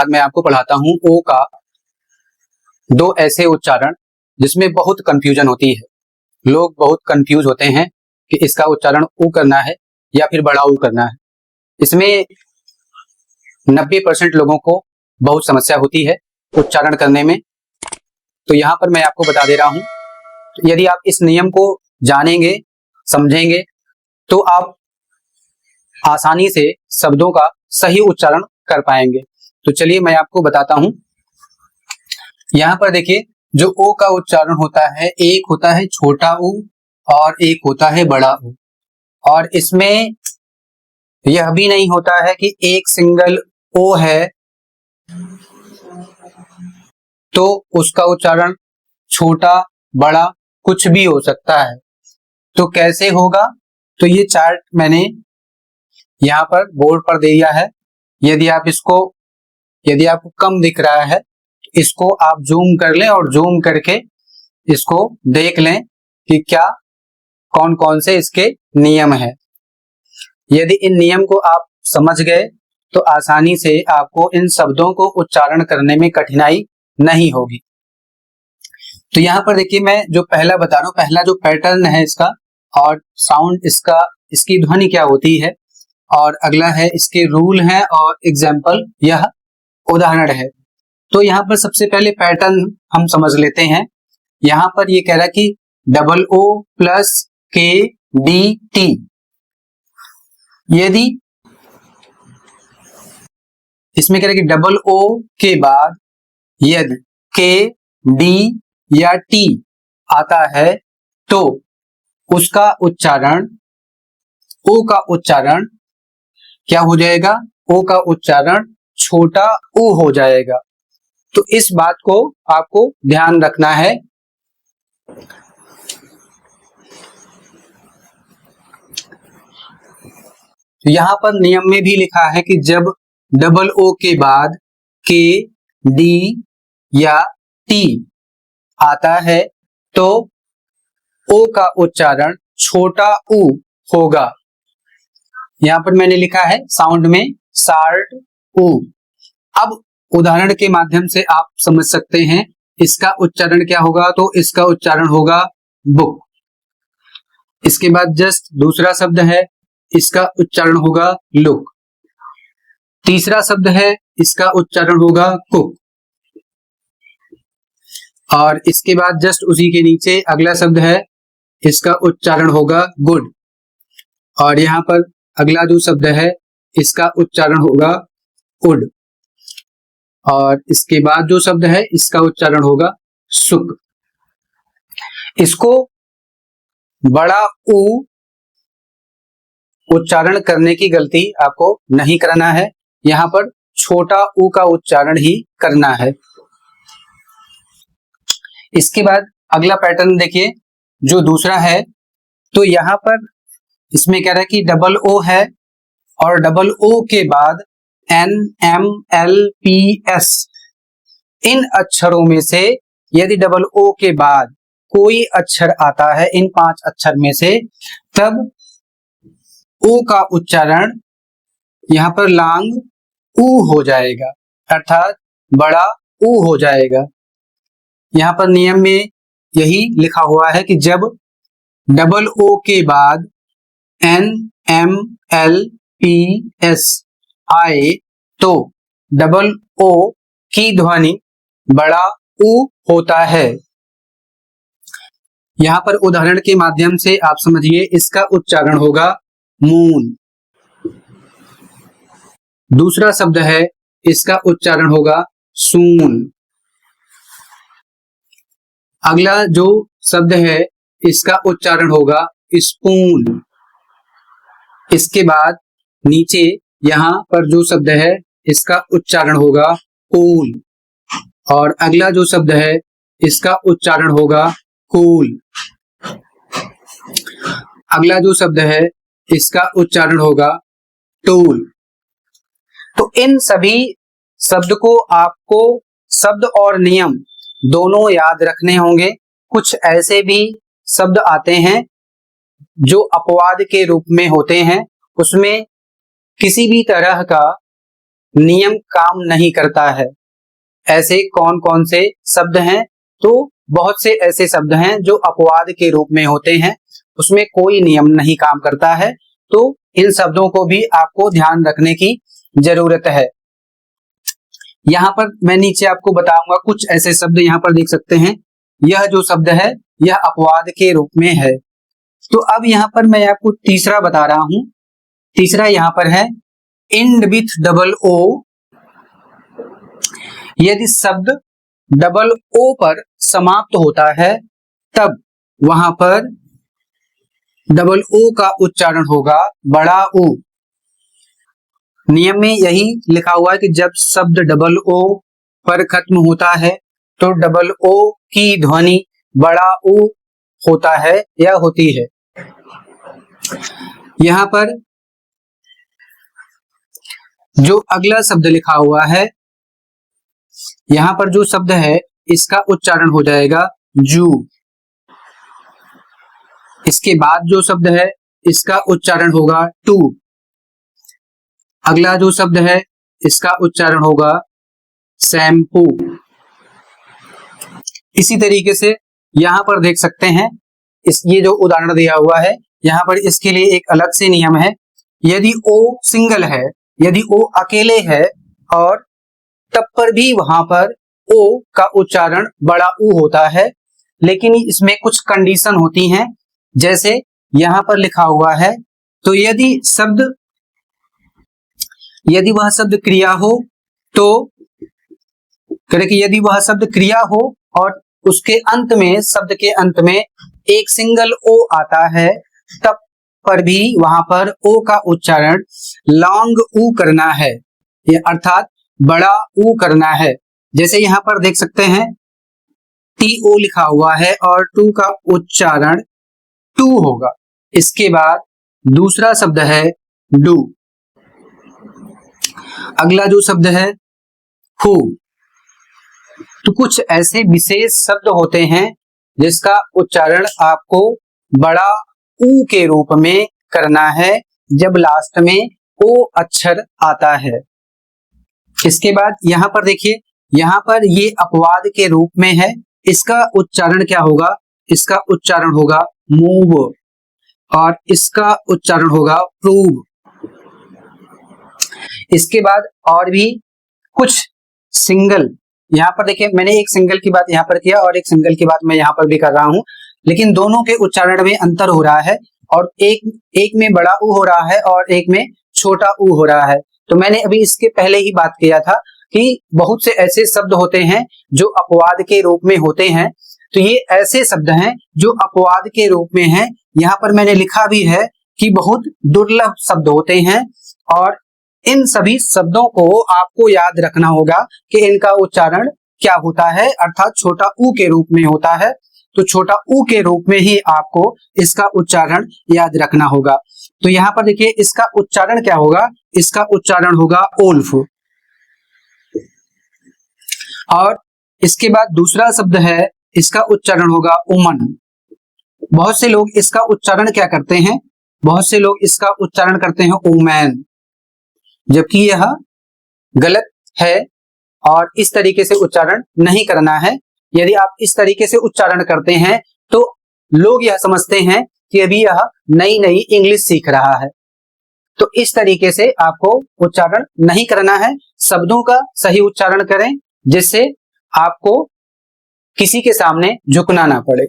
आज मैं आपको पढ़ाता हूं ओ का दो ऐसे उच्चारण जिसमें बहुत कंफ्यूजन होती है। लोग बहुत कंफ्यूज होते हैं कि इसका उच्चारण ऊ करना है या फिर बड़ा ऊ करना है। इसमें 90% लोगों को बहुत समस्या होती है उच्चारण करने में। तो यहाँ पर मैं आपको बता दे रहा हूं, यदि आप इस नियम को जानेंगे, समझेंगे, तो आप आसानी से शब्दों का सही उच्चारण कर पाएंगे। तो चलिए मैं आपको बताता हूं। यहां पर देखिए, जो ओ का उच्चारण होता है, एक होता है छोटा ऊ और एक होता है बड़ा ऊ। और इसमें यह भी नहीं होता है कि एक सिंगल ओ है तो उसका उच्चारण छोटा बड़ा कुछ भी हो सकता है। तो कैसे होगा? तो ये चार्ट मैंने यहाँ पर बोर्ड पर दे दिया है। यदि आपको कम दिख रहा है, इसको आप जूम कर लें और जूम करके इसको देख लें कि क्या कौन कौन से इसके नियम हैं। यदि इन नियम को आप समझ गए तो आसानी से आपको इन शब्दों को उच्चारण करने में कठिनाई नहीं होगी। तो यहाँ पर देखिए, मैं जो पहला बता रहा हूँ, पहला जो पैटर्न है इसका और साउंड इसकी ध्वनि क्या होती है, और अगला है इसके रूल हैं और एग्जाम्पल, यह उदाहरण है। तो यहाँ पर सबसे पहले पैटर्न हम समझ लेते हैं। यहाँ पर ये कह रहा है कि डबल ओ प्लस के डी टी। यदि इसमें कह रहा है कि डबल ओ के बाद यदि के डी या टी आता है तो उसका उच्चारण, ओ का उच्चारण क्या हो जाएगा? ओ का उच्चारण छोटा ऊ हो जाएगा। तो इस बात को आपको ध्यान रखना है। तो यहां पर नियम में भी लिखा है कि जब डबल ओ के बाद के डी या टी आता है तो ओ का उच्चारण छोटा ऊ होगा। यहां पर मैंने लिखा है साउंड में शार्ट ऊ। अब उदाहरण के माध्यम से आप समझ सकते हैं इसका उच्चारण क्या होगा। तो इसका उच्चारण होगा बुक। इसके बाद जस्ट दूसरा शब्द है, इसका उच्चारण होगा लुक। तीसरा शब्द है, इसका उच्चारण होगा कुक। और इसके बाद जस्ट उसी के नीचे अगला शब्द है, इसका उच्चारण होगा गुड। और यहाँ पर अगला जो शब्द है, इसका उच्चारण होगा उड। और इसके बाद जो शब्द है, इसका उच्चारण होगा सुक। इसको बड़ा ऊ उच्चारण करने की गलती आपको नहीं करना है, यहां पर छोटा ऊ का उच्चारण ही करना है। इसके बाद अगला पैटर्न देखिए, जो दूसरा है, तो यहां पर इसमें कह रहा है कि डबल ओ है और डबल ओ के बाद N M L P S. इन अक्षरों में से यदि डबल ओ के बाद कोई अक्षर आता है इन 5 अक्षर में से, तब ओ का उच्चारण यहां पर लांग ऊ हो जाएगा, अर्थात बड़ा ऊ हो जाएगा। यहां पर नियम में यही लिखा हुआ है कि जब डबल ओ के बाद N M L P S आए तो डबल ओ की ध्वनि बड़ा ऊ होता है। यहां पर उदाहरण के माध्यम से आप समझिए, इसका उच्चारण होगा मून। दूसरा शब्द है, इसका उच्चारण होगा सून। अगला जो शब्द है, इसका उच्चारण होगा स्पून। इसके बाद नीचे यहां पर जो शब्द है, इसका उच्चारण होगा कूल। और अगला जो शब्द है, इसका उच्चारण होगा कूल। अगला जो शब्द है, इसका उच्चारण होगा टूल। तो इन सभी शब्द को आपको शब्द और नियम दोनों याद रखने होंगे। कुछ ऐसे भी शब्द आते हैं जो अपवाद के रूप में होते हैं, उसमें किसी भी तरह का नियम काम नहीं करता है। ऐसे कौन कौन से शब्द हैं? तो बहुत से ऐसे शब्द हैं जो अपवाद के रूप में होते हैं, उसमें कोई नियम नहीं काम करता है, तो इन शब्दों को भी आपको ध्यान रखने की जरूरत है। यहाँ पर मैं नीचे आपको बताऊंगा कुछ ऐसे शब्द, यहाँ पर देख सकते हैं, यह जो शब्द है यह अपवाद के रूप में है। तो अब यहाँ पर मैं आपको तीसरा बता रहा हूं। तीसरा यहाँ पर है एंड विथ डबल ओ। यदि शब्द डबल ओ पर समाप्त होता है तब वहां पर डबल ओ का उच्चारण होगा बड़ा ऊ। नियम में यही लिखा हुआ है कि जब शब्द डबल ओ पर खत्म होता है तो डबल ओ की ध्वनि बड़ा ऊ होता है या होती है। यहां पर जो अगला शब्द लिखा हुआ है, यहां पर जो शब्द है इसका उच्चारण हो जाएगा जू। इसके बाद जो शब्द है इसका उच्चारण होगा टू। अगला जो शब्द है इसका उच्चारण होगा शैम्पू। इसी तरीके से यहां पर देख सकते हैं, ये जो उदाहरण दिया हुआ है यहां पर इसके लिए एक अलग से नियम है। यदि ओ सिंगल है, यदि ओ अकेले है और तब पर भी वहां पर ओ का उच्चारण बड़ा ऊ होता है, लेकिन इसमें कुछ कंडीशन होती हैं। जैसे यहां पर लिखा हुआ है, तो यदि वह शब्द क्रिया हो, तो यदि वह शब्द क्रिया हो और उसके अंत में, शब्द के अंत में एक सिंगल ओ आता है, तब पर भी वहां पर ओ का उच्चारण लॉन्ग ऊ करना है, अर्थात बड़ा ऊ करना है। जैसे यहां पर देख सकते हैं टी ओ लिखा हुआ है और टू का उच्चारण टू होगा। इसके बाद दूसरा शब्द है डू। अगला जो शब्द है हु। तो कुछ ऐसे विशेष शब्द होते हैं जिसका उच्चारण आपको बड़ा ऊ के रूप में करना है जब लास्ट में ओ अक्षर आता है। इसके बाद यहां पर देखिए, यहां पर ये अपवाद के रूप में है, इसका उच्चारण क्या होगा? इसका उच्चारण होगा मूव और इसका उच्चारण होगा प्रूव। इसके बाद और भी कुछ सिंगल, यहां पर देखिए मैंने एक सिंगल की बात यहां पर किया और एक सिंगल की बात मैं यहां पर भी कर रहा हूं, लेकिन दोनों के उच्चारण में अंतर हो रहा है और एक में बड़ा ऊ हो रहा है और एक में छोटा ऊ हो रहा है। तो मैंने अभी इसके पहले ही बात किया था कि बहुत से ऐसे शब्द होते हैं जो अपवाद के रूप में होते हैं। तो ये ऐसे शब्द हैं जो अपवाद के रूप में हैं। यहाँ पर मैंने लिखा भी है कि बहुत दुर्लभ शब्द होते हैं और इन सभी शब्दों को आपको याद रखना होगा कि इनका उच्चारण क्या होता है, अर्थात छोटा ऊ के रूप में होता है। तो छोटा ऊ के रूप में ही आपको इसका उच्चारण याद रखना होगा। तो यहाँ पर देखिए इसका उच्चारण क्या होगा? इसका उच्चारण होगा ओल्फ। और इसके बाद दूसरा शब्द है, इसका उच्चारण होगा उमन। बहुत से लोग इसका उच्चारण क्या करते हैं? बहुत से लोग इसका उच्चारण करते हैं ओमैन, जबकि यह गलत है और इस तरीके से उच्चारण नहीं करना है। यदि आप इस तरीके से उच्चारण करते हैं तो लोग यह समझते हैं कि अभी यह नई नई इंग्लिश सीख रहा है। तो इस तरीके से आपको उच्चारण नहीं करना है। शब्दों का सही उच्चारण करें जिससे आपको किसी के सामने झुकना ना पड़े।